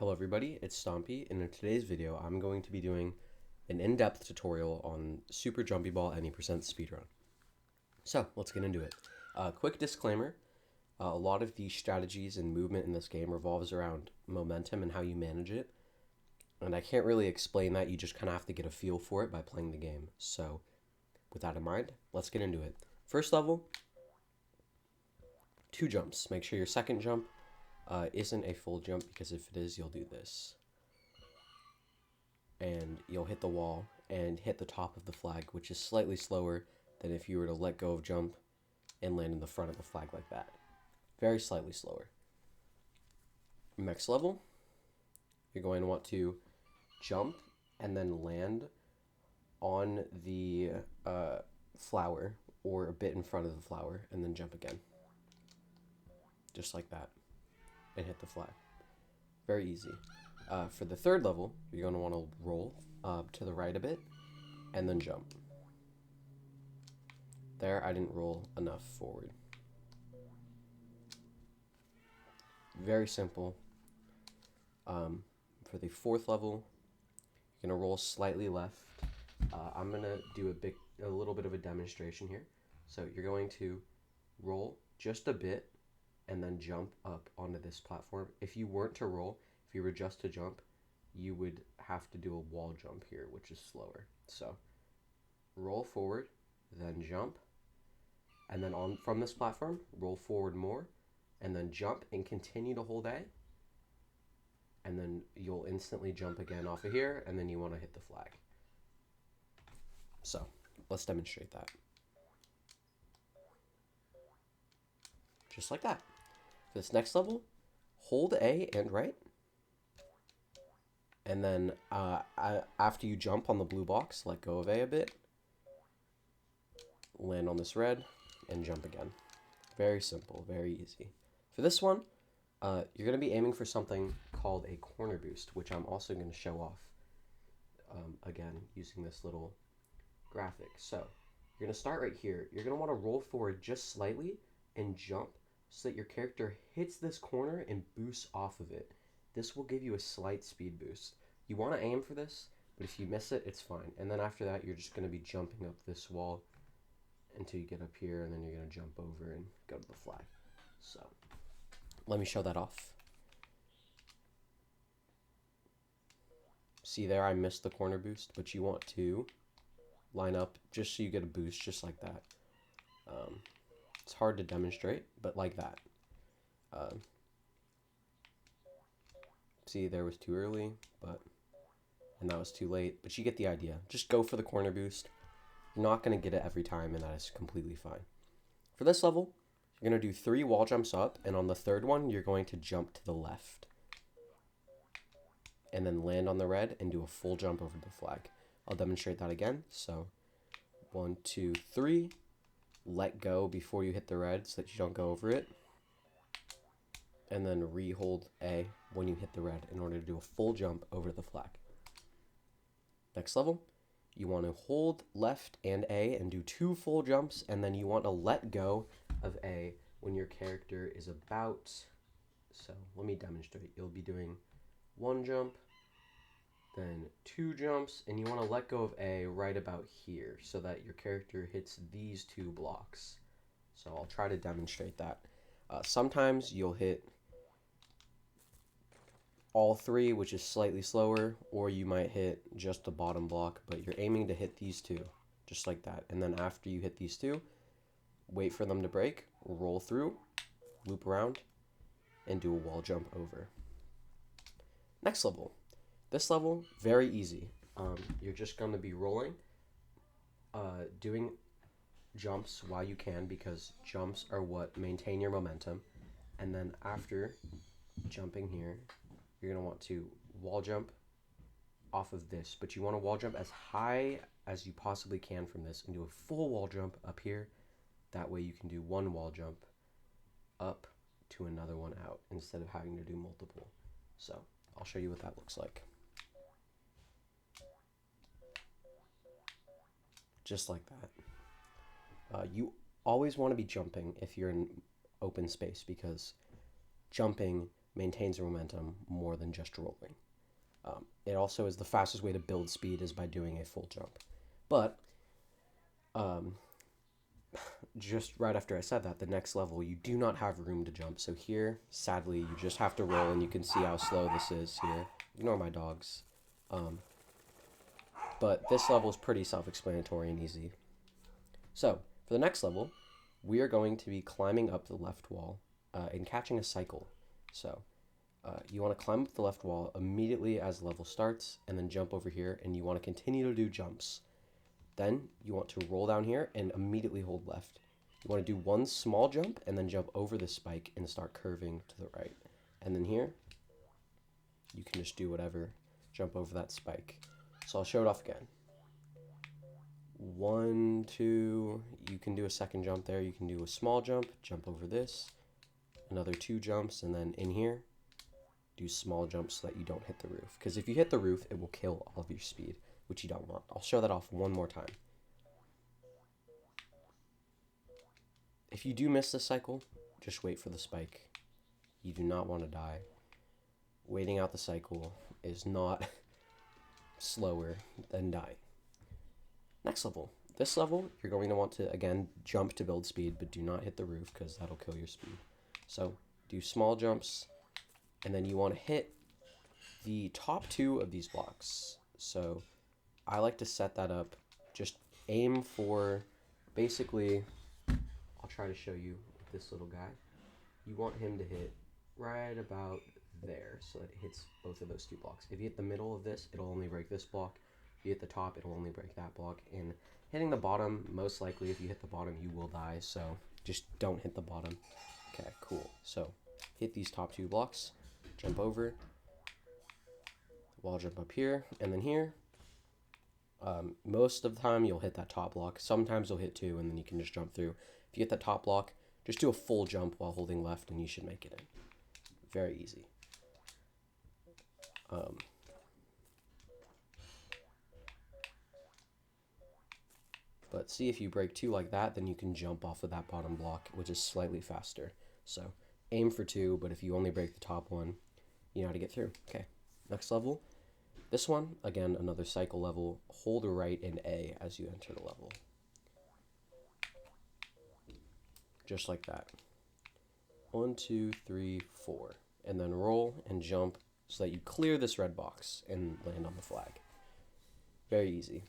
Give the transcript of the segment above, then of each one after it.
Hello everybody, it's Stompy, and in today's video I'm going to be doing an in-depth tutorial on Super Jumpy Ball any percent speedrun. So let's get into it. Quick disclaimer, a lot of the strategies and movement in this game revolves around momentum and how you manage it, and I can't really explain that, you just kind of have to get a feel for it by playing the game. So with that in mind, let's get into it. First level, 2 jumps. Make sure your second jump isn't a full jump, because if it is, you'll do this. And you'll hit the wall and hit the top of the flag, which is slightly slower than if you were to let go of jump and land in the front of the flag like that. Very slightly slower. Next level, you're going to want to jump and then land on the flower or a bit in front of the flower and then jump again. Just like that. And hit the flag. Very easy. For the third level, you're going to want to roll to the right a bit and then jump. There, I didn't roll enough forward. Very simple. For the fourth level, you're going to roll slightly left. I'm going to do a little bit of a demonstration here. So you're going to roll just a bit and then jump up onto this platform. If you weren't to roll, if you were just to jump, you would have to do a wall jump here, which is slower. So roll forward, then jump, and then on from this platform, roll forward more, and then jump and continue to hold A, and then you'll instantly jump again off of here, and then you want to hit the flag. So let's demonstrate that. Just like that. For this next level, hold A and right, and then after you jump on the blue box, let go of A a bit, land on this red, and jump again. Very simple, very easy. For this one, you're going to be aiming for something called a corner boost, which I'm also going to show off again using this little graphic. So you're going to start right here. You're going to want to roll forward just slightly and jump so that your character hits this corner and boosts off of it. This will give you a slight speed boost. You want to aim for this, but if you miss it, it's fine. And then after that, you're just going to be jumping up this wall until you get up here, and then you're going to jump over and go to the flag. So let me show that off. See there, I missed the corner boost, but you want to line up just so you get a boost just like that. It's hard to demonstrate, but like that. See, there was too early, and that was too late, but you get the idea. Just go for the corner boost. You're not going to get it every time, and that is completely fine. For this level, you're going to do 3 wall jumps up, and on the third one, you're going to jump to the left. And then land on the red and do a full jump over the flag. I'll demonstrate that again. So 1, 2, 3. Let go before you hit the red so that you don't go over it. And then re-hold A when you hit the red in order to do a full jump over the flag. Next level, you want to hold left and A and do 2 full jumps, and then you want to let go of A when your character is about, so let me demonstrate. You'll be doing 1 jump, then 2 jumps, and you want to let go of A right about here so that your character hits these 2 blocks. So I'll try to demonstrate that. Sometimes you'll hit all 3, which is slightly slower, or you might hit just the bottom block, but you're aiming to hit these 2, just like that. And then after you hit these 2, wait for them to break, roll through, loop around, and do a wall jump over. Next level. This level, very easy. You're just going to be rolling, doing jumps while you can, because jumps are what maintain your momentum. And then after jumping here, you're going to want to wall jump off of this, but you want to wall jump as high as you possibly can from this and do a full wall jump up here. That way you can do 1 wall jump up to another one out instead of having to do multiple. So I'll show you what that looks like. Just like that. You always want to be jumping if you're in open space, because jumping maintains momentum more than just rolling. It also is the fastest way to build speed is by doing a full jump. But just right after I said that, the next level, you do not have room to jump. So here, sadly, you just have to roll, and you can see how slow this is here. Ignore my dogs. But this level is pretty self-explanatory and easy. So, for the next level, we are going to be climbing up the left wall and catching a cycle. So, you want to climb up the left wall immediately as the level starts, and then jump over here, and you want to continue to do jumps. Then, you want to roll down here and immediately hold left. You want to do one small jump, and then jump over the spike and start curving to the right. And then here, you can just do whatever, jump over that spike. So I'll show it off again. 1, 2, you can do a second jump there. You can do a small jump, jump over this, another 2 jumps, and then in here, do small jumps so that you don't hit the roof. Because if you hit the roof, it will kill all of your speed, which you don't want. I'll show that off one more time. If you do miss this cycle, just wait for the spike. You do not want to die. Waiting out the cycle is not slower than dying. Next level. This level, you're going to want to, again, jump to build speed, but do not hit the roof because that'll kill your speed. So do small jumps, and then you want to hit the top 2 of these blocks. So I like to set that up. Just aim for, basically, I'll try to show you this little guy. You want him to hit right about there so that it hits both of those 2 blocks. If you hit the middle of this, it'll only break this block. If you hit the top, it'll only break that block. And hitting the bottom, most likely if you hit the bottom, you will die. So just don't hit the bottom. Okay, cool. So hit these top 2 blocks, jump over, wall jump up here, and then here. Most of the time you'll hit that top block. Sometimes you'll hit 2 and then you can just jump through. If you hit the top block, just do a full jump while holding left and you should make it in. Very easy. But see, if you break 2 like that, then you can jump off of that bottom block, which is slightly faster. So aim for 2, but if you only break the top one, you know how to get through. Okay, next level. This one, again, another cycle level. Hold right and A as you enter the level. Just like that. 1, 2, 3, 4. And then roll and jump so that you clear this red box and land on the flag. Very easy.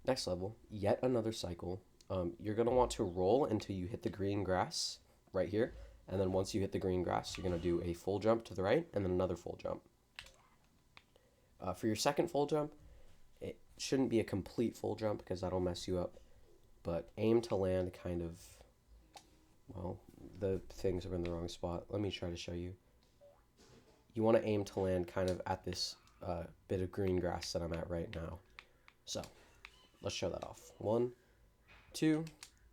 Next level, yet another cycle. You're going to want to roll until you hit the green grass right here. And then once you hit the green grass, you're going to do a full jump to the right and then another full jump. For your second full jump, it shouldn't be a complete full jump because that'll mess you up. But aim to land kind of, well, the things are in the wrong spot. Let me try to show you. You want to aim to land kind of at this bit of green grass that I'm at right now. So let's show that off. 1, 2,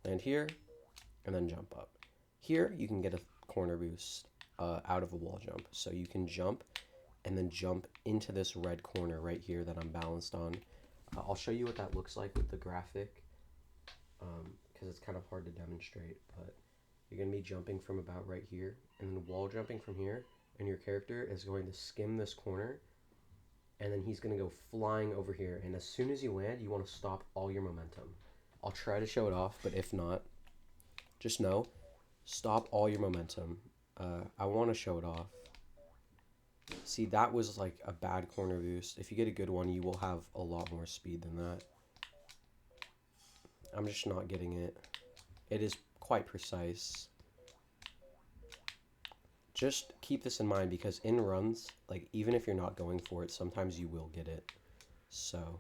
land here, and then jump up. Here, you can get a corner boost out of a wall jump. So you can jump and then jump into this red corner right here that I'm balanced on. I'll show you what that looks like with the graphic because it's kind of hard to demonstrate, but you're going to be jumping from about right here and then wall jumping from here, and your character is going to skim this corner and then he's going to go flying over here, and as soon as you land, you want to stop all your momentum. I'll try to show it off, but if not, just know, stop all your momentum. I want to show it off. See, that was like a bad corner boost. If you get a good one, you will have a lot more speed than that. I'm just not getting it. It is quite precise. Just keep this in mind because in runs, like even if you're not going for it, sometimes you will get it. So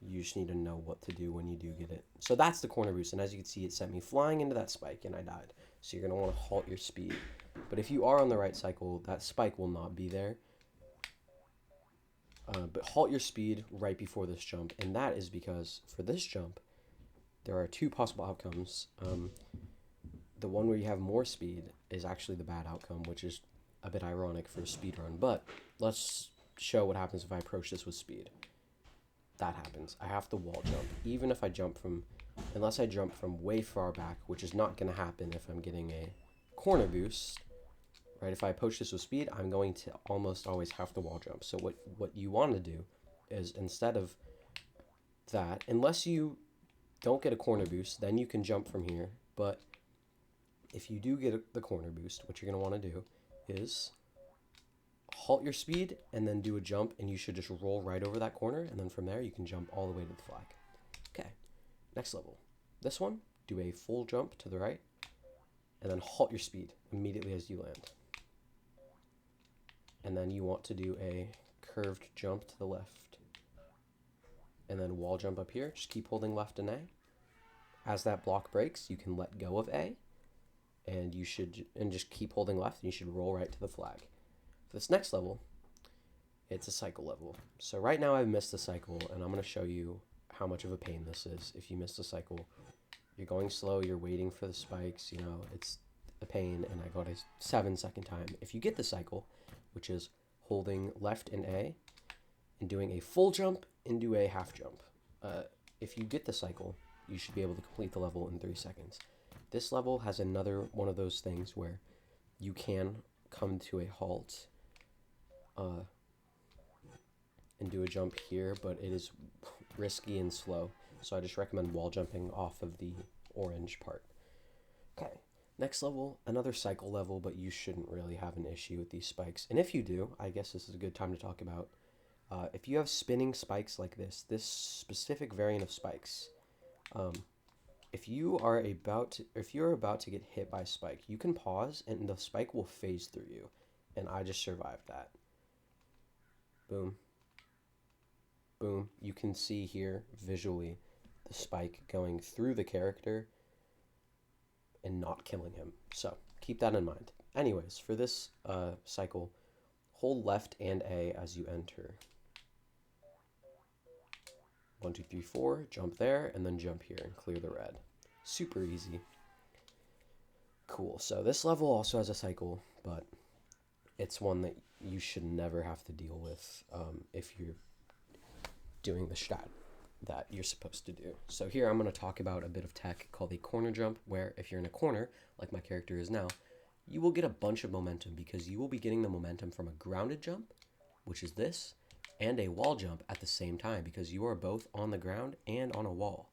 you just need to know what to do when you do get it. So that's the corner boost, and as you can see, it sent me flying into that spike and I died. So you're going to want to halt your speed. But if you are on the right cycle, that spike will not be there. But halt your speed right before this jump, and that is because for this jump, there are 2 possible outcomes. The one where you have more speed is actually the bad outcome, which is a bit ironic for a speedrun. But let's show what happens if I approach this with speed. That happens. I have to wall jump. Even if I jump from, unless I jump from way far back, which is not going to happen if I'm getting a corner boost, right? If I approach this with speed, I'm going to almost always have to wall jump. So what you want to do is, instead of that, unless you don't get a corner boost, then you can jump from here. But if you do get the corner boost, what you're going to want to do is halt your speed and then do a jump, and you should just roll right over that corner, and then from there you can jump all the way to the flag. Okay, next level. This one, do a full jump to the right, and then halt your speed immediately as you land. And then you want to do a curved jump to the left, and then wall jump up here. Just keep holding left and A. As that block breaks, you can let go of A, and just keep holding left, and you should roll right to the flag. For this next level, it's a cycle level. So right now I've missed the cycle, and I'm going to show you how much of a pain this is. If you miss the cycle, you're going slow, you're waiting for the spikes, it's a pain, and I got a 7-second time. If you get the cycle, which is holding left and A, and doing a full jump into a half jump, if you get the cycle, you should be able to complete the level in 3 seconds. This level has another one of those things where you can come to a halt and do a jump here, but it is risky and slow, so I just recommend wall jumping off of the orange part. Okay, next level, another cycle level, but you shouldn't really have an issue with these spikes. And if you do, I guess this is a good time to talk about if you have spinning spikes like this specific variant of spikes. If you're about to get hit by a spike, you can pause and the spike will phase through you. And I just survived that. Boom. Boom. You can see here visually the spike going through the character and not killing him. So keep that in mind. Anyways, for this cycle, hold left and A as you enter. 1, 2, 3, 4, jump there, and then jump here and clear the red. Super easy. Cool. So this level also has a cycle, but it's one that you should never have to deal with if you're doing the strat that you're supposed to do. So here I'm going to talk about a bit of tech called a corner jump, where if you're in a corner, like my character is now, you will get a bunch of momentum because you will be getting the momentum from a grounded jump, which is this, and a wall jump at the same time because you are both on the ground and on a wall.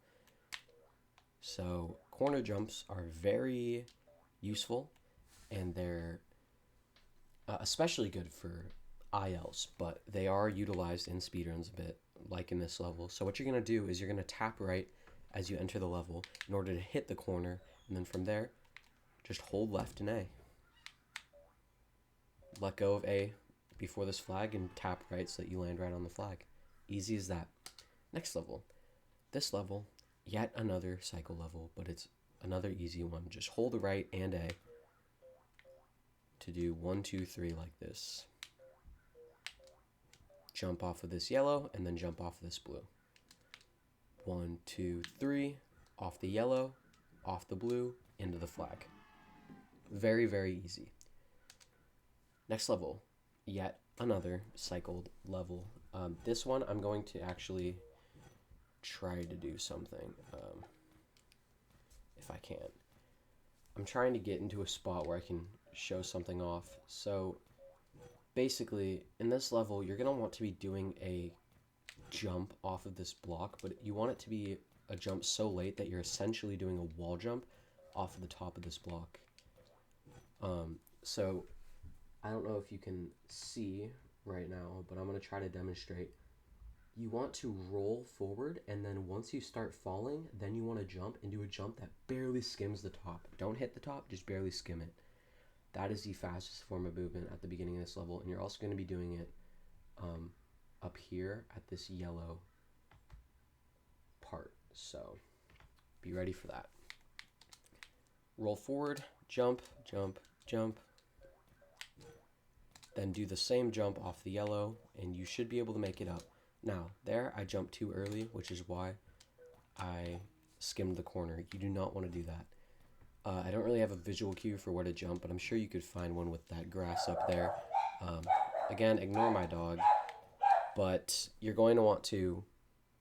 So corner jumps are very useful, and they're especially good for ILs, but they are utilized in speedruns a bit, like in this level. So what you're going to do is you're going to tap right as you enter the level in order to hit the corner, and then from there, just hold left and A. Let go of A before this flag and tap right so that you land right on the flag. Easy as that. Next level. This level, yet another cycle level, but it's another easy one. Just hold the right and A to do 1, 2, 3 like this. Jump off of this yellow and then jump off of this blue. 1, 2, 3, off the yellow, off the blue, into the flag. Very, very easy. Next level, yet another cycled level. This one I'm going to actually try to do something if I can. I'm trying to get into a spot where I can show something off. So basically in this level you're going to want to be doing a jump off of this block, but you want it to be a jump so late that you're essentially doing a wall jump off of the top of this block. So I don't know if you can see right now, but I'm going to try to demonstrate. You want to roll forward, and then once you start falling, then you want to jump and do a jump that barely skims the top. Don't hit the top, just barely skim it. That is the fastest form of movement at the beginning of this level, and you're also going to be doing it up here at this yellow part. So be ready for that. Roll forward, jump, jump, jump. Then do the same jump off the yellow, and you should be able to make it up. Now, there I jumped too early, which is why I skimmed the corner. You do not want to do that. I don't really have a visual cue for where to jump, but I'm sure you could find one with that grass up there. Again, ignore my dog, but you're going to want to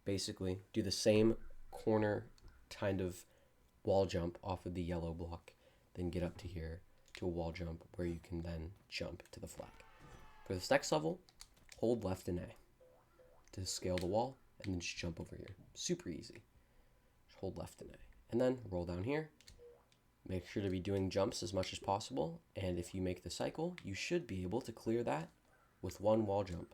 basically do the same corner kind of wall jump off of the yellow block, then get up to here, to a wall jump where you can then jump to the flag. For this next level, hold left and A to scale the wall, and then just jump over here. Super easy. Just hold left and A. And then roll down here. Make sure to be doing jumps as much as possible, and if you make the cycle, you should be able to clear that with one wall jump.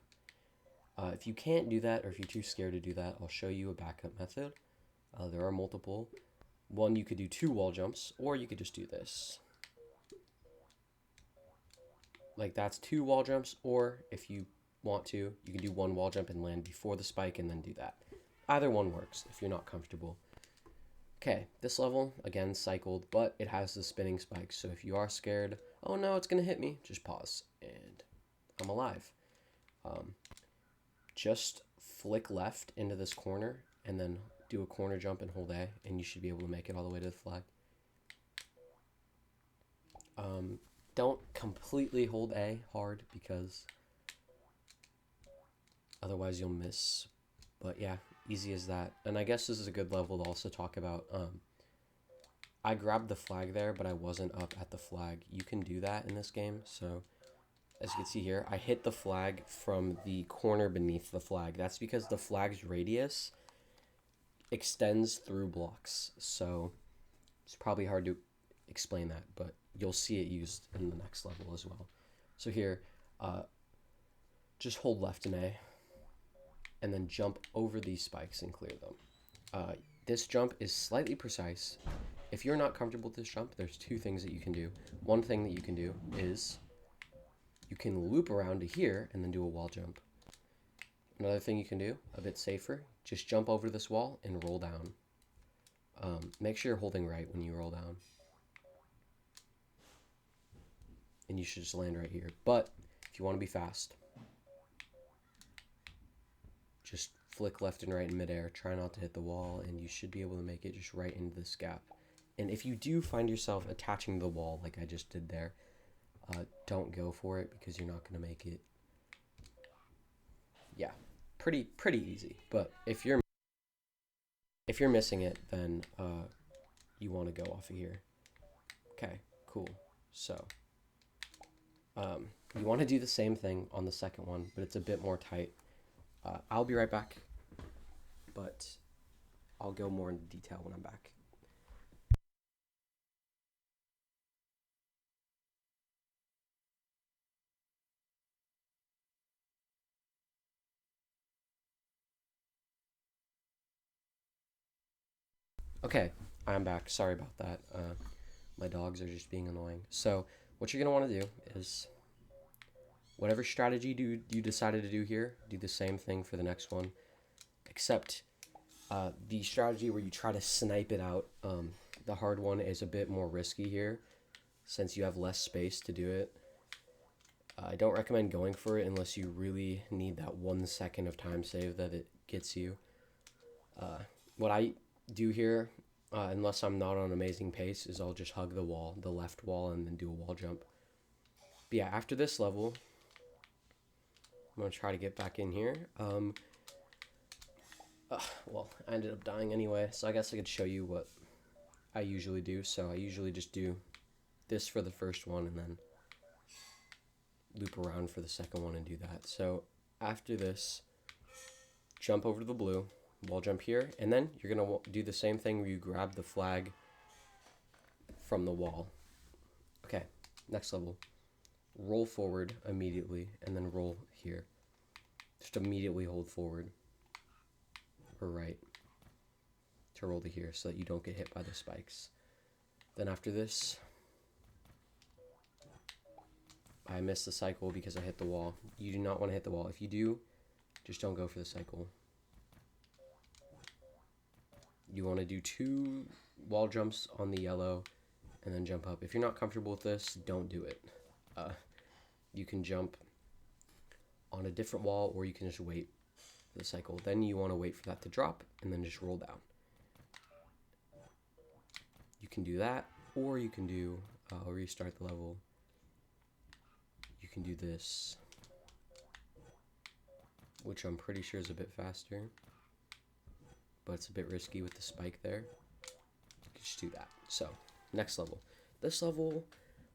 If you can't do that, or if you're too scared to do that, I'll show you a backup method. There are multiple. One, you could do 2 wall jumps, or you could just do this. Like that's 2 wall jumps, or if you want to, you can do 1 wall jump and land before the spike and then do that. Either one works if you're not comfortable. Okay, this level, again, cycled, but it has the spinning spikes, so if you are scared, oh no, it's gonna hit me, just pause, and I'm alive. Just flick left into this corner, and then do a corner jump and hold A, and you should be able to make it all the way to the flag. Don't completely hold A hard, because otherwise you'll miss, but yeah, easy as that. And I guess this is a good level to also talk about. I grabbed the flag there, but I wasn't up at the flag. You can do that in this game. So as you can see here, I hit the flag from the corner beneath the flag. That's because the flag's radius extends through blocks. So it's probably hard to explain that, but you'll see it used in the next level as well. So here, just hold left and A, and then jump over these spikes and clear them. This jump is slightly precise. If you're not comfortable with this jump, there's 2 things that you can do. One thing that you can do is you can loop around to here and then do a wall jump. Another thing you can do, a bit safer, just jump over this wall and roll down. Make sure you're holding right when you roll down. And you should just land right here. But if you want to be fast, just flick left and right in midair, try not to hit the wall, and you should be able to make it just right into this gap. And if you do find yourself attaching the wall like I just did there, don't go for it, because you're not going to make it. Yeah, pretty easy. But if you're missing it, then you want to go off of here. Okay, cool. So you want to do the same thing on the second one, but it's a bit more tight. I'll be right back, but I'll go more into detail when I'm back. Okay, I'm back. Sorry about that. My dogs are just being annoying. So what you're going to want to do is, whatever strategy you decided to do here, do the same thing for the next one, except the strategy where you try to snipe it out, the hard one is a bit more risky here, since you have less space to do it. I don't recommend going for it unless you really need that 1 second of time save that it gets you. What I do here, unless I'm not on amazing pace, is I'll just hug the wall, the left wall, and then do a wall jump. But yeah, after this level, I'm going to try to get back in here. Well, I ended up dying anyway, so I guess I could show you what I usually do. So I usually just do this for the first one and then loop around for the second one and do that. So after this, jump over to the blue, wall jump here, and then you're going to do the same thing where you grab the flag from the wall. Okay, next level. Roll forward immediately, and then roll here. Just immediately hold forward or right to roll to here so that you don't get hit by the spikes. Then after this, I missed the cycle because I hit the wall. You do not want to hit the wall. If you do, just don't go for the cycle. You want to do 2 wall jumps on the yellow and then jump up. If you're not comfortable with this, don't do it. You can jump on a different wall, or you can just wait for the cycle. Then you want to wait for that to drop and then just roll down. You can do that, or you can do, I'll restart the level. You can do this, which I'm pretty sure is a bit faster, but it's a bit risky with the spike there. You can just do that. So, next level. This level,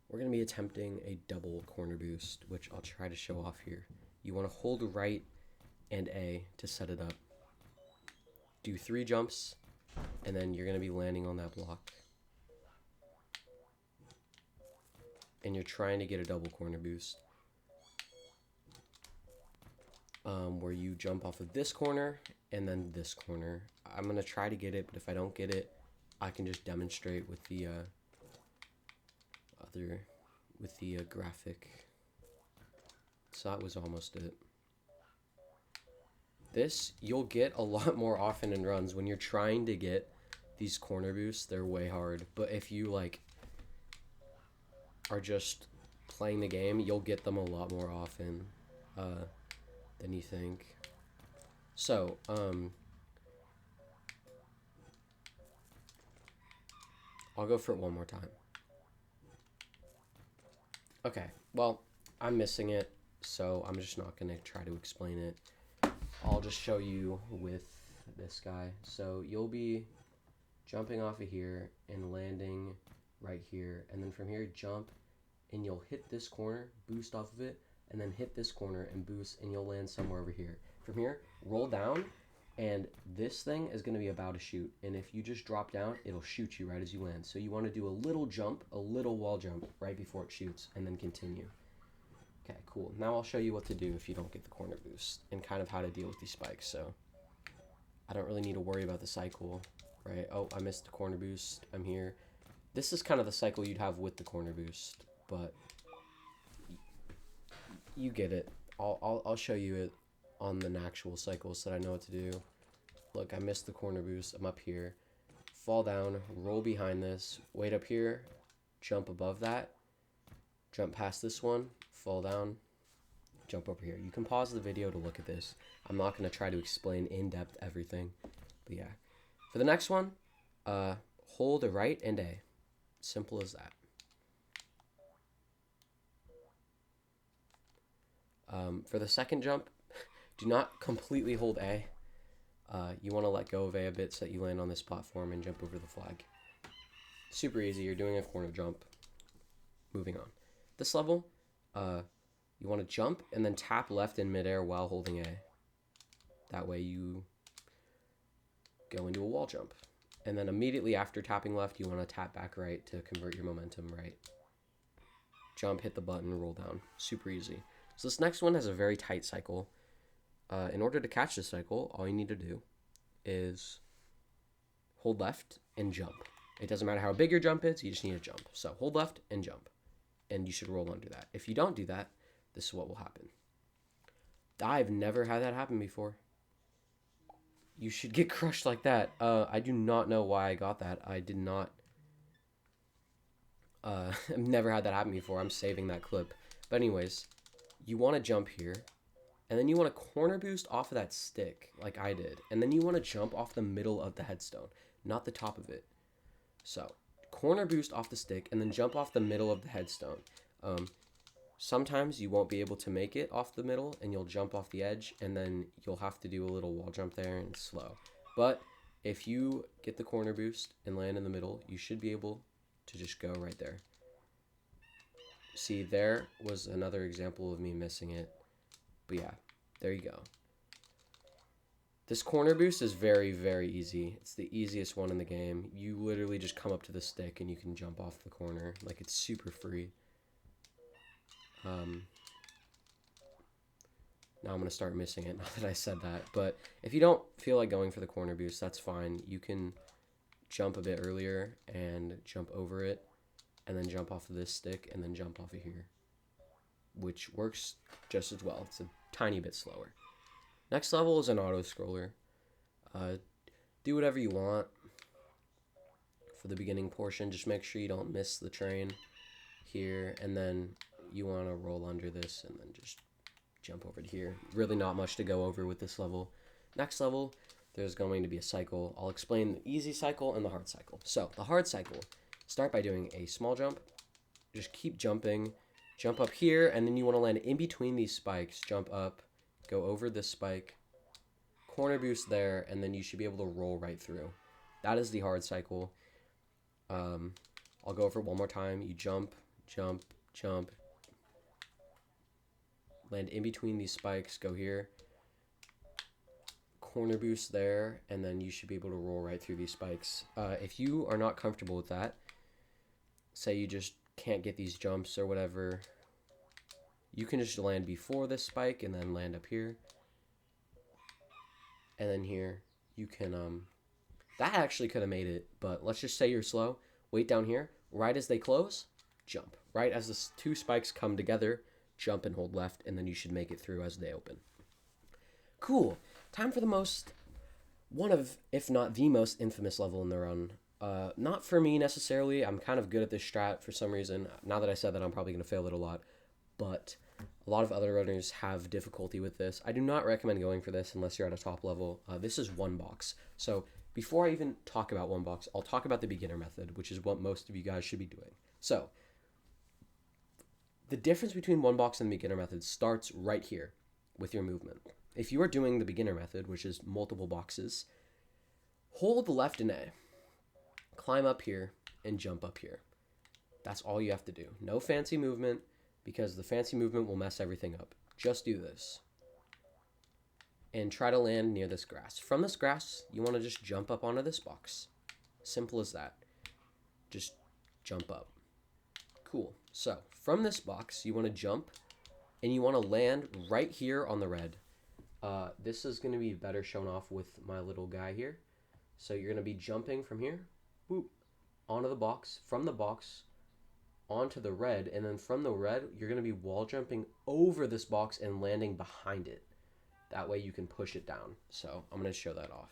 we're going to be attempting a double corner boost, which I'll try to show off here. You want to hold right and A to set it up. Do 3 jumps, and then you're going to be landing on that block. And you're trying to get a double corner boost. Where you jump off of this corner and then this corner. I'm going to try to get it, but if I don't get it, I can just demonstrate with the graphic. So that was almost it. This you'll get a lot more often in runs. When you're trying to get these corner boosts, they're way hard. But if you like are just playing the game, you'll get them a lot more often than you think. So I'll go for it one more time. Okay, well, I'm missing it, so I'm just not going to try to explain it. I'll just show you with this guy. So you'll be jumping off of here and landing right here, and then from here jump, and you'll hit this corner, boost off of it, and then hit this corner and boost, and you'll land somewhere over here. From here, roll down, and this thing is going to be about to shoot, and if you just drop down, it'll shoot you right as you land. So you want to do a little jump, a little wall jump right before it shoots, and then continue. Okay, cool. Now I'll show you what to do if you don't get the corner boost and kind of how to deal with these spikes. So I don't really need to worry about the cycle, right? Oh, I missed the corner boost. I'm here. This is kind of the cycle you'd have with the corner boost, but you get it. I'll show you it on the actual cycles that I know what to do. Look, I missed the corner boost. I'm up here. Fall down, roll behind this, wait up here, jump above that, jump past this one, fall down, jump over here. You can pause the video to look at this. I'm not going to try to explain in depth everything, but yeah. For the next one, hold a right and A. Simple as that. For the second jump, do not completely hold A. You want to let go of A a bit so that you land on this platform and jump over the flag. Super easy. You're doing a corner jump. Moving on. This level, you want to jump and then tap left in midair while holding A. That way you go into a wall jump. And then immediately after tapping left, you want to tap back right to convert your momentum right. Jump, hit the button, roll down. Super easy. So this next one has a very tight cycle. In order to catch this cycle, all you need to do is hold left and jump. It doesn't matter how big your jump is, you just need to jump. So hold left and jump. And you should roll under that. If you don't do that, this is what will happen. I've never had that happen before. You should get crushed like that. I do not know why I got that. I did not. I've never had that happen before. I'm saving that clip. But anyways, you want to jump here. And then you want to corner boost off of that stick, like I did. And then you want to jump off the middle of the headstone, not the top of it. So, corner boost off the stick, and then jump off the middle of the headstone. Sometimes you won't be able to make it off the middle, and you'll jump off the edge, and then you'll have to do a little wall jump there, and it's slow. But if you get the corner boost and land in the middle, you should be able to just go right there. See, there was another example of me missing it. But yeah, there you go. This corner boost is very, very easy. It's the easiest one in the game. You literally just come up to the stick and you can jump off the corner. Like, it's super free. Now I'm going to start missing it now that I said that. But if you don't feel like going for the corner boost, that's fine. You can jump a bit earlier and jump over it. And then jump off of this stick and then jump off of here, which works just as well. It's a tiny bit slower. Next level is an auto-scroller. Do whatever you want for the beginning portion. Just make sure you don't miss the train here, and then you want to roll under this and then just jump over to here. Really not much to go over with this level. Next level, there's going to be a cycle. I'll explain the easy cycle and the hard cycle. So, the hard cycle, start by doing a small jump. Just keep jumping. Jump up here, and then you want to land in between these spikes. Jump up, go over this spike, corner boost there, and then you should be able to roll right through. That is the hard cycle. I'll go over it one more time. You jump, jump, jump, land in between these spikes, go here, corner boost there, and then you should be able to roll right through these spikes. If you are not comfortable with that, say you just can't get these jumps or whatever, you can just land before this spike and then land up here. And then here, you can, that actually could have made it, but let's just say you're slow. Wait down here, right as they close, jump. Right as the two spikes come together, jump and hold left, and then you should make it through as they open. Cool. Time for one of, if not the most infamous level in the run. Not for me necessarily. I'm kind of good at this strat for some reason. Now that I said that, I'm probably going to fail it a lot. But a lot of other runners have difficulty with this. I do not recommend going for this unless you're at a top level. This is one box. So before I even talk about one box, I'll talk about the beginner method, which is what most of you guys should be doing. So the difference between one box and the beginner method starts right here with your movement. If you are doing the beginner method, which is multiple boxes, hold left and A, climb up here, and jump up here. That's all you have to do. No fancy movement, because the fancy movement will mess everything up. Just do this. And try to land near this grass. From this grass, you want to just jump up onto this box. Simple as that. Just jump up. Cool. So, from this box, you want to jump, and you want to land right here on the red. This is going to be better shown off with my little guy here. So you're going to be jumping from here, boop, onto the box, from the box, onto the red, and then from the red, you're going to be wall jumping over this box and landing behind it. That way you can push it down. So I'm going to show that off.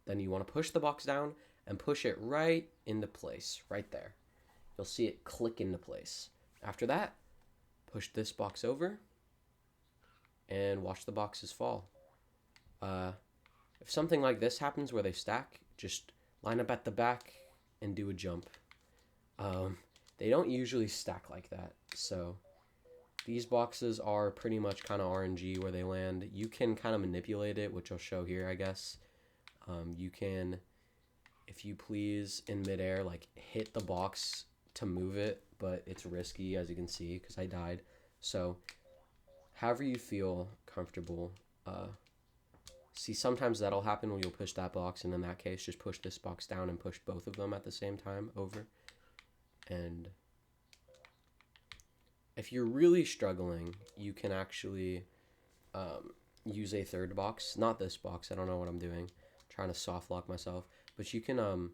Then you want to push the box down and push it right into place, right there. You'll see it click into place. After that, push this box over and watch the boxes fall. If something like this happens where they stack, just line up at the back and do a jump. They don't usually stack like that, so these boxes are pretty much kind of RNG where they land. You can kind of manipulate it, which I'll show here, I guess. You can, if you please, in midair, like hit the box to move it, but it's risky, as you can see, because I died. So however you feel comfortable. See, sometimes that'll happen when you'll push that box, and in that case, just push this box down and push both of them at the same time over. And if you're really struggling, you can actually use a third box. Not this box. I don't know what I'm doing. I'm trying to soft lock myself. But you can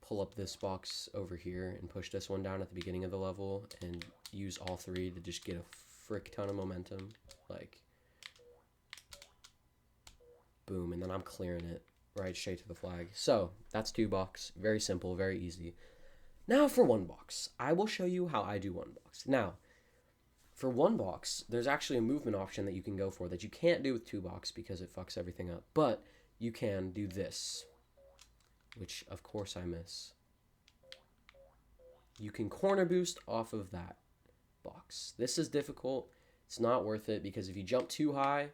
pull up this box over here and push this one down at the beginning of the level and use all three to just get a frick ton of momentum. Like, boom, and then I'm clearing it right straight to the flag. So that's two box. Very simple, very easy. Now for one box. I will show you how I do one box. Now, for one box, there's actually a movement option that you can go for that you can't do with two box because it fucks everything up. But you can do this, which of course I miss. You can corner boost off of that box. This is difficult. It's not worth it because if you jump too high,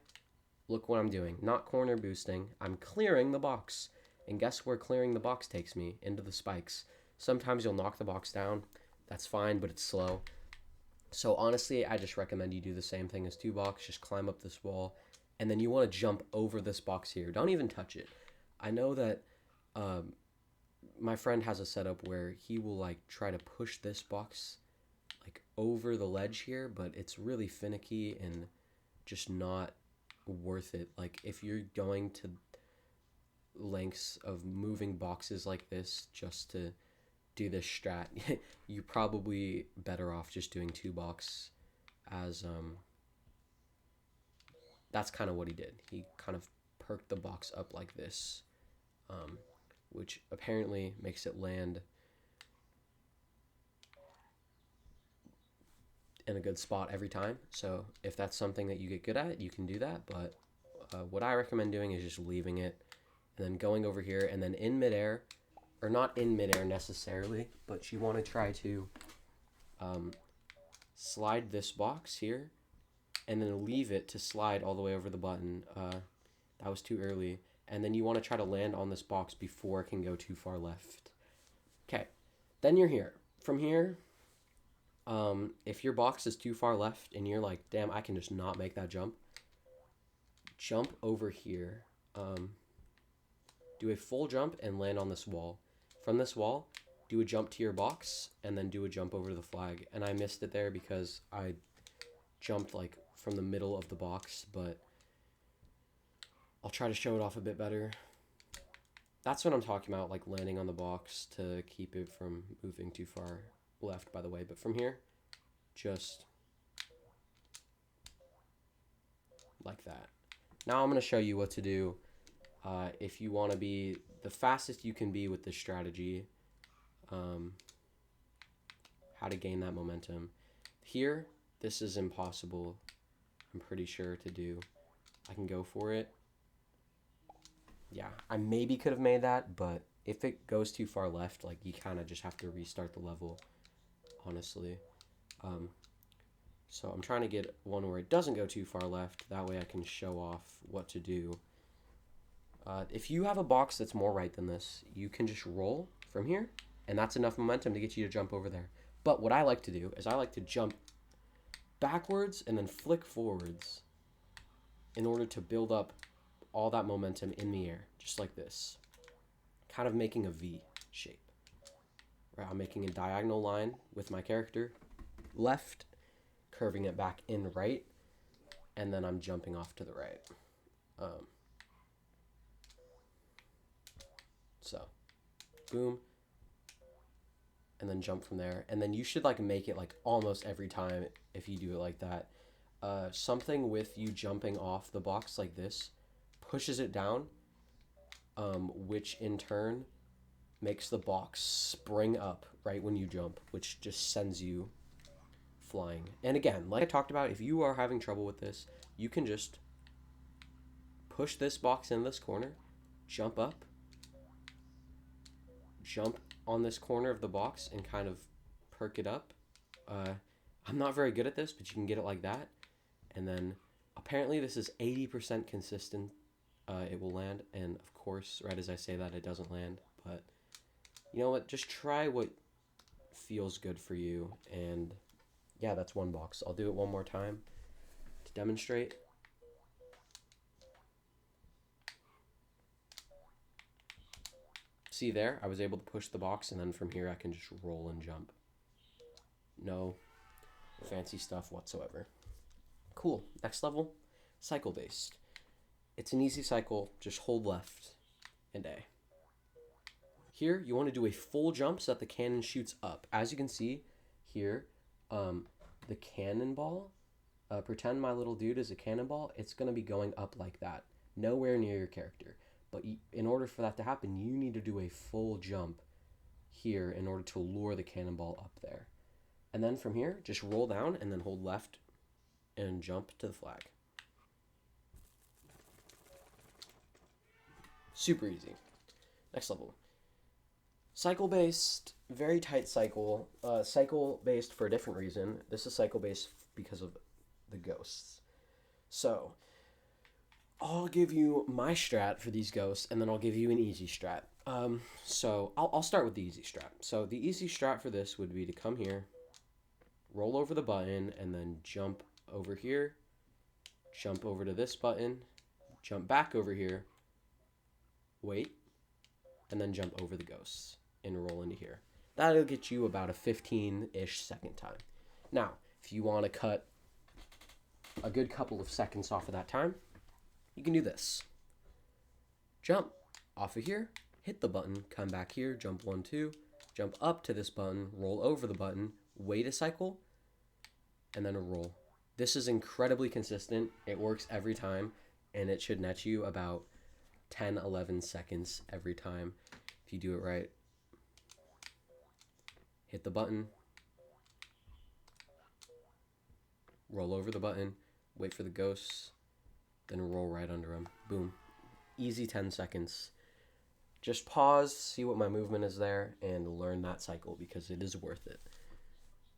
look what I'm doing. Not corner boosting. I'm clearing the box. And guess where clearing the box takes me? Into the spikes. Sometimes you'll knock the box down. That's fine, but it's slow. So honestly, I just recommend you do the same thing as two box. Just climb up this wall. And then you want to jump over this box here. Don't even touch it. I know that my friend has a setup where he will like try to push this box like over the ledge here, but it's really finicky and just not worth it. Like if you're going to lengths of moving boxes like this just to do this strat, you're probably better off just doing two box, as that's kind of what he did. He kind of perked the box up like this, which apparently makes it land in a good spot every time. So if that's something that you get good at, you can do that. But what I recommend doing is just leaving it and then going over here and then in midair, or not in midair necessarily, but you want to try to slide this box here and then leave it to slide all the way over the button. That was too early. and then you want to try to land on this box before it can go too far left. Okay, then you're here. From here, if your box is too far left and you're like, damn, I can just not make that jump, jump over here. Do a full jump and land on this wall. From this wall, do a jump to your box and then do a jump over to the flag. And I missed it there because I jumped like from the middle of the box, but I'll try to show it off a bit better. That's what I'm talking about, like landing on the box to keep it from moving too far left, by the way. But from here, just like that. Now I'm going to show you what to do if you want to be the fastest you can be with this strategy. How to gain that momentum. Here, this is impossible, I'm pretty sure, to do. I can go for it. Yeah, I maybe could have made that, but if it goes too far left, like, you kind of just have to restart the level, honestly. So I'm trying to get one where it doesn't go too far left. That way I can show off what to do. If you have a box that's more right than this, you can just roll from here, and that's enough momentum to get you to jump over there. But what I like to do is I like to jump backwards and then flick forwards in order to build up all that momentum in the air, just like this. Kind of making a V shape. Right, I'm making a diagonal line with my character left, curving it back in right, and then I'm jumping off to the right. So, boom, and then jump from there. And then you should like make it like almost every time if you do it like that. Something with you jumping off the box like this pushes it down, which in turn makes the box spring up right when you jump, which just sends you flying. And again, like I talked about, if you are having trouble with this, you can just push this box in this corner, jump up, jump on this corner of the box and kind of perk it up. I'm not very good at this, but you can get it like that. And then apparently this is 80% consistent. It will land, and of course, right as I say that, it doesn't land. But you know what? Just try what feels good for you. And yeah, that's one box. I'll do it one more time to demonstrate. See there? I was able to push the box, and then from here I can just roll and jump. No fancy stuff whatsoever. Cool. Next level, cycle based. It's an easy cycle. Just hold left and A. Here, you want to do a full jump so that the cannon shoots up. As you can see here, the cannonball, pretend my little dude is a cannonball, it's going to be going up like that, nowhere near your character. But in order for that to happen, you need to do a full jump here in order to lure the cannonball up there. And then from here, just roll down and then hold left and jump to the flag. Super easy. Next level. Cycle-based, very tight cycle. Cycle-based for a different reason. This is cycle-based because of the ghosts. So, I'll give you my strat for these ghosts, and then I'll give you an easy strat. So I'll start with the easy strat. So the easy strat for this would be to come here, roll over the button, and then jump over here, jump over to this button, jump back over here, wait, and then jump over the ghosts and roll into here. That'll get you about a 15-ish second time. Now, if you want to cut a good couple of seconds off of that time, you can do this. Jump off of here, hit the button, come back here, jump 1, 2, jump up to this button, roll over the button, wait a cycle, and then a roll. This is incredibly consistent. It works every time, and it should net you about 10, 11 seconds every time if you do it right. Hit the button, roll over the button, wait for the ghosts, then roll right under them. Boom. Easy 10 seconds. Just pause, see what my movement is there, and learn that cycle because it is worth it.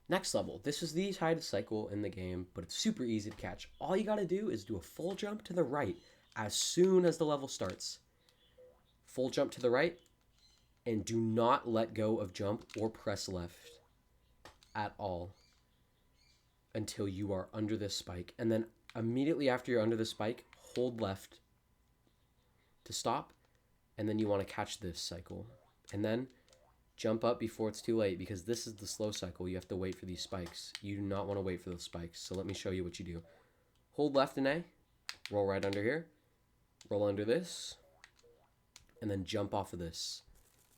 Next level. This is the highest cycle in the game, but it's super easy to catch. All you gotta do is do a full jump to the right as soon as the level starts. full jump to the right, and do not let go of jump or press left at all until you are under this spike. And then immediately after you're under the spike, hold left to stop, and then you want to catch this cycle. And then jump up before it's too late, because this is the slow cycle. You have to wait for these spikes. You do not want to wait for those spikes. So let me show you what you do. Hold left in A, roll right under here, roll under this, and then jump off of this.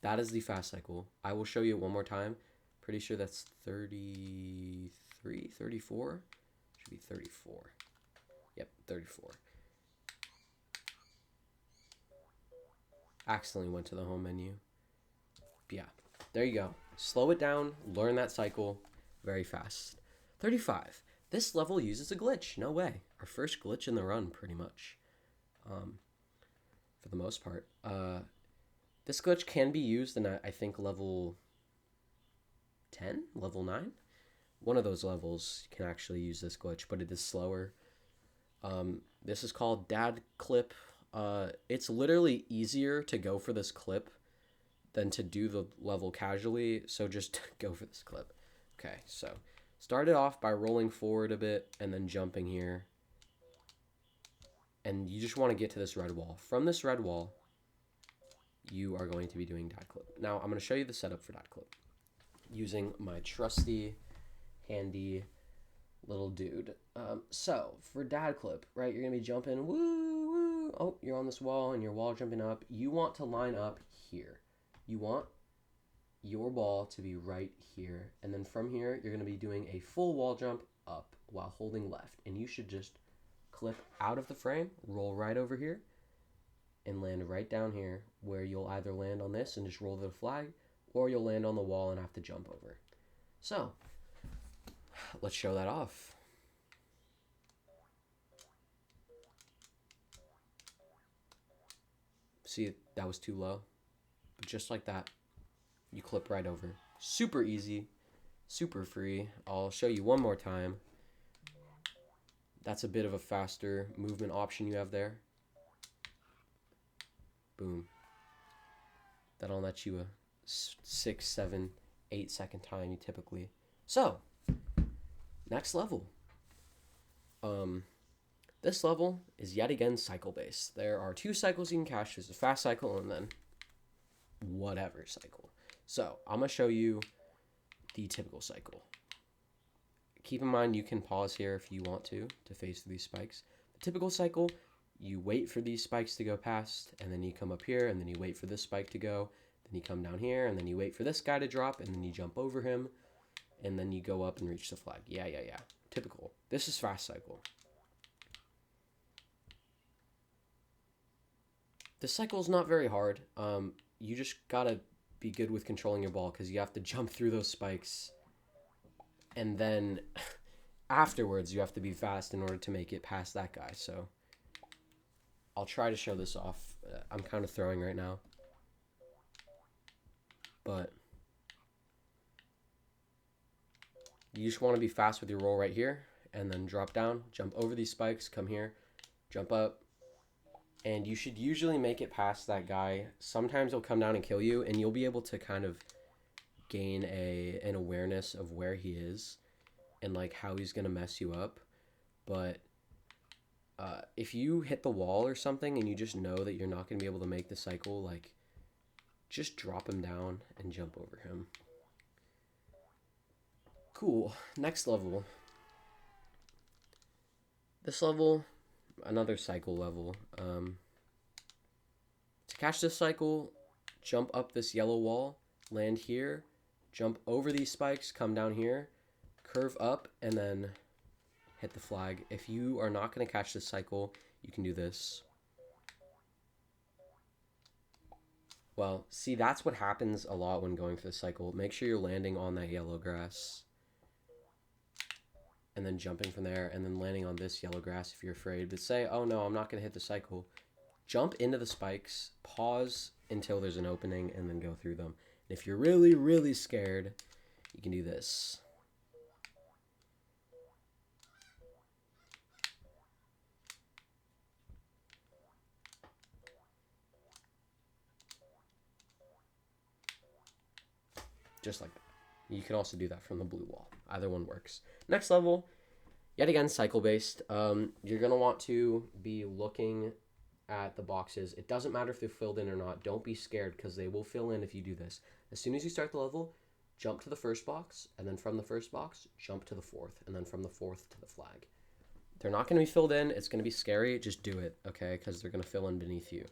That is the fast cycle. I will show you it one more time. Pretty sure that's 33, 34. Should be 34. Yep, 34. Accidentally went to the home menu. But yeah, there you go. Slow it down, learn that cycle very fast. 35. This level uses a glitch. No way. Our first glitch in the run, pretty much. For the most part. This glitch can be used in, I think, level 10? Level 9? One of those levels can actually use this glitch, but it is slower. This is called Dad Clip. It's literally easier to go for this clip than to do the level casually, so just go for this clip. Okay, so start it off by rolling forward a bit and then jumping here. And you just want to get to this red wall. From this red wall, you are going to be doing dad clip. Now, I'm going to show you the setup for dad clip using my trusty, handy little dude. So, for dad clip, right, you're going to be jumping, woo, woo. Oh, you're on this wall and your wall jumping up. You want to line up here. You want your ball to be right here. And then from here, you're going to be doing a full wall jump up while holding left. And you should just clip out of the frame, roll right over here, and land right down here, where you'll either land on this and just roll the flag, or you'll land on the wall and have to jump over. So, let's show that off. See, that was too low. But just like that, you clip right over. Super easy, super free. I'll show you one more time. That's a bit of a faster movement option you have there. Boom. That'll let you a 6, 7, 8 second time you typically. So, next level. This level is yet again cycle based. There are 2 cycles you can catch. There's a fast cycle and then whatever cycle. So, I'm going to show you the typical cycle. Keep in mind you can pause here if you want to phase through these spikes. The typical cycle, you wait for these spikes to go past, and then you come up here, and then you wait for this spike to go, then you come down here, and then you wait for this guy to drop, and then you jump over him, and then you go up and reach the flag. Yeah. Typical. This is fast cycle. This cycle is not very hard. You just gotta be good with controlling your ball, because you have to jump through those spikes, and then afterwards you have to be fast in order to make it past that guy. So I'll try to show this off. I'm kind of throwing right now, but you just want to be fast with your roll right here, and then drop down, jump over these spikes, come here, jump up, and you should usually make it past that guy. Sometimes he'll come down and kill you, and you'll be able to kind of gain an awareness of where he is and like how he's gonna mess you up. But if you hit the wall or something and you just know that you're not gonna be able to make the cycle, like, just drop him down and jump over him. Cool. Next level. This level, another cycle level. To catch this cycle, jump up this yellow wall, land here, jump over these spikes, come down here, curve up, and then hit the flag. If you are not going to catch this cycle, you can do this. Well, see, that's what happens a lot when going for the cycle. Make sure you're landing on that yellow grass, and then jumping from there, and then landing on this yellow grass if you're afraid. But say, oh no, I'm not going to hit the cycle. Jump into the spikes, pause until there's an opening, and then go through them. And if you're really, really scared, you can do this. just like that. You can also do that from the blue wall. Either one works. Next level, yet again, cycle-based. You're going to want to be looking at the boxes. It doesn't matter if they're filled in or not. Don't be scared because they will fill in if you do this. As soon as you start the level, jump to the first box, and then from the first box, jump to the fourth, and then from the fourth to the flag. They're not going to be filled in. It's going to be scary. Just do it, okay? Because they're going to fill in beneath you.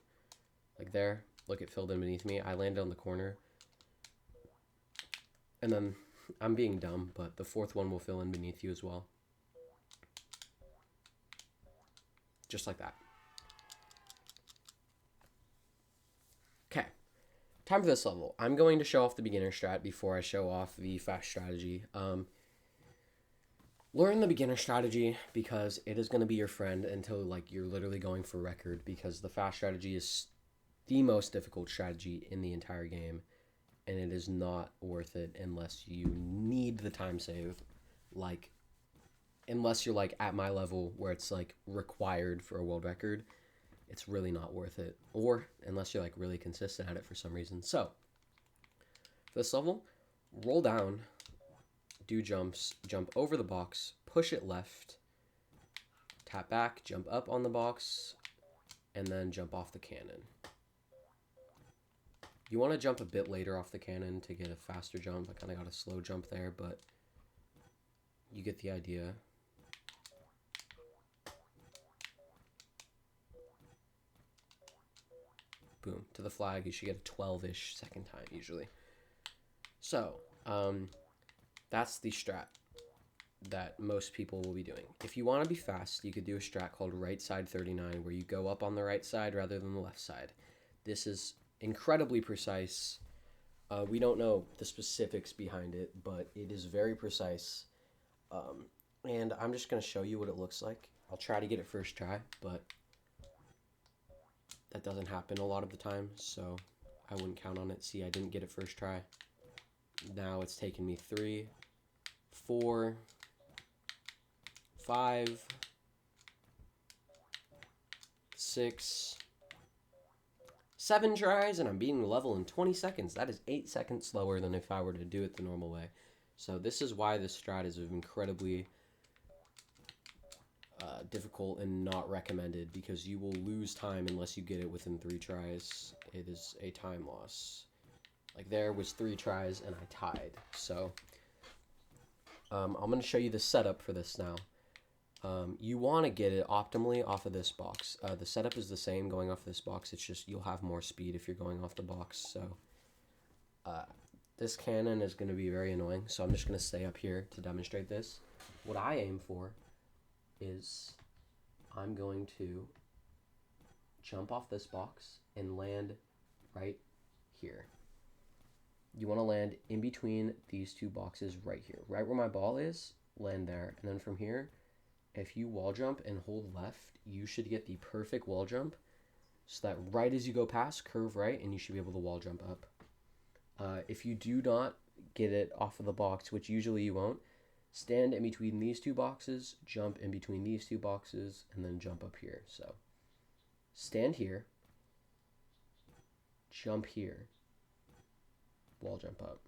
Like there. Look, it filled in beneath me. I landed on the corner. And then, I'm being dumb, but the fourth one will fill in beneath you as well. Just like that. Okay. Time for this level. I'm going to show off the beginner strat before I show off the fast strategy. Learn the beginner strategy because it is going to be your friend until like you're literally going for record, because the fast strategy is the most difficult strategy in the entire game, and it is not worth it unless you need the time save, like unless you're like at my level where it's like required for a world record. It's really not worth it, or unless you're like really consistent at it for some reason. So for this level, roll down, do jumps, jump over the box, push it left, tap back, jump up on the box, and then jump off the cannon. You want to jump a bit later off the cannon to get a faster jump. I kind of got a slow jump there, but you get the idea. Boom, to the flag. You should get a 12-ish second time usually. So, that's the strat that most people will be doing. If you want to be fast, you could do a strat called right side 39, where you go up on the right side rather than the left side. This is incredibly precise. We don't know the specifics behind it, but it is very precise. And I'm just going to show you what it looks like. I'll try to get it first try, but that doesn't happen a lot of the time, so I wouldn't count on it. See, I didn't get it first try. Now it's taken me 3, 4, 5, 6, 7 tries, and I'm beating the level in 20 seconds. That is 8 seconds slower than if I were to do it the normal way. So this is why this strat is incredibly difficult and not recommended, because you will lose time unless you get it within 3 tries. It is a time loss. Like there was 3 tries and I tied. So I'm going to show you the setup for this now. You want to get it optimally off of this box. The setup is the same going off this box. It's just you'll have more speed if you're going off the box. So this cannon is going to be very annoying. So I'm just going to stay up here to demonstrate this. What I aim for is I'm going to jump off this box and land right here. You want to land in between these 2 boxes right here. Right where my ball is, land there. And then from here, if you wall jump and hold left, you should get the perfect wall jump so that right as you go past, curve right, and you should be able to wall jump up. If you do not get it off of the box, which usually you won't, stand in between these 2 boxes, jump in between these 2 boxes, and then jump up here. So stand here, jump here, wall jump up.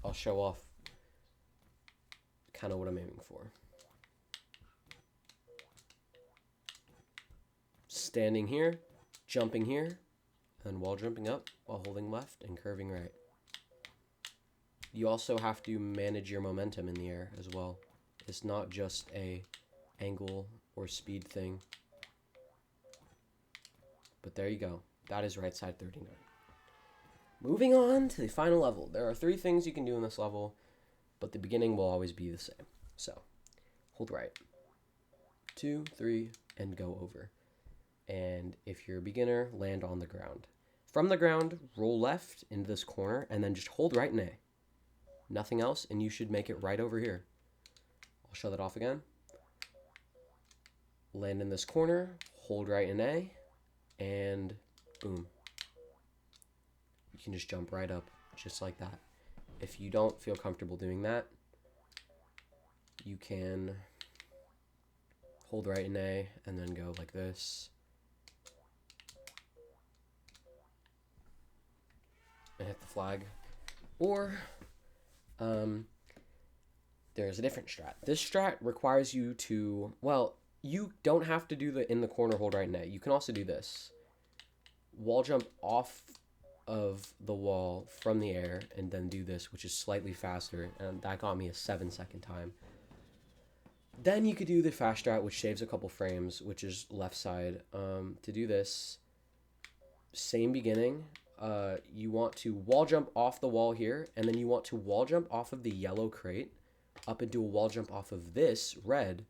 I'll show off kind of what I'm aiming for. Standing here, jumping here, and wall jumping up while holding left and curving right. You also have to manage your momentum in the air as well. It's not just a angle or speed thing. But there you go. That is right side 39. Moving on to the final level. There are 3 things you can do in this level, but the beginning will always be the same. So, hold right. 2, 3, and go over. And if you're a beginner, land on the ground. From the ground, roll left into this corner, and then just hold right and A. Nothing else, and you should make it right over here. I'll show that off again. Land in this corner, hold right and A, and boom. You can just jump right up, just like that. If you don't feel comfortable doing that, you can hold right and A, and then go like this. And hit the flag. Or there's a different strat. This strat requires you to, well, you don't have to do the in the corner hold right net. You can also do this. Wall jump off of the wall from the air and then do this, which is slightly faster, and that got me a 7-second time. Then you could do the fast strat, which saves a couple frames, which is left side. To do this, same beginning. You want to wall jump off the wall here, and then you want to wall jump off of the yellow crate up and do a wall jump off of this red,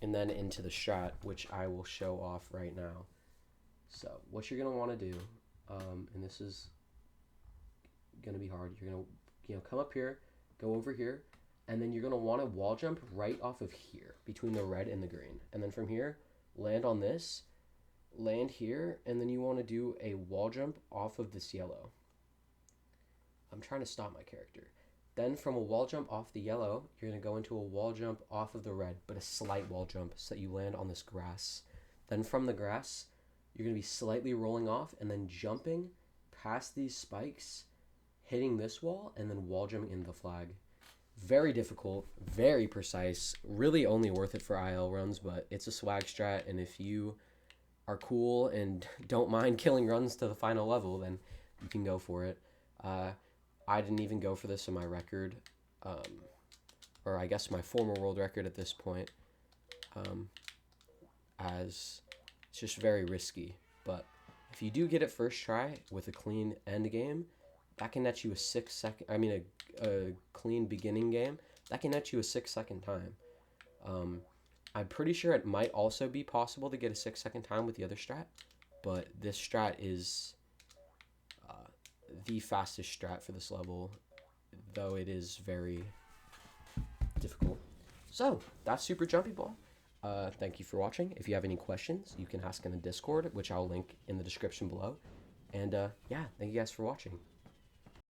and then into the strat, which I will show off right now. So what you're gonna want to do, and this is gonna be hard. You're gonna come up here, go over here, and then you're gonna want to wall jump right off of here between the red and the green, and then from here land on this, land here, and then you want to do a wall jump off of this yellow. I'm trying to stop my character. Then from a wall jump off the yellow, you're going to go into a wall jump off of the red, but a slight wall jump so that you land on this grass. Then from the grass, you're going to be slightly rolling off and then jumping past these spikes, hitting this wall, and then wall jumping into the flag. Very difficult, very precise, really only worth it for IL runs, but it's a swag strat, and if you are cool and don't mind killing runs to the final level, then you can go for it. I didn't even go for this in my record, or I guess my former world record at this point, as it's just very risky. But if you do get it first try with a clean end game, that can net you a clean beginning game, that can net you a 6-second time. I'm pretty sure it might also be possible to get a 6-second time with the other strat, but this strat is the fastest strat for this level, though it is very difficult. So that's Super Jumpy Ball. Thank you for watching. If you have any questions, you can ask in the Discord, which I'll link in the description below. And yeah, thank you guys for watching.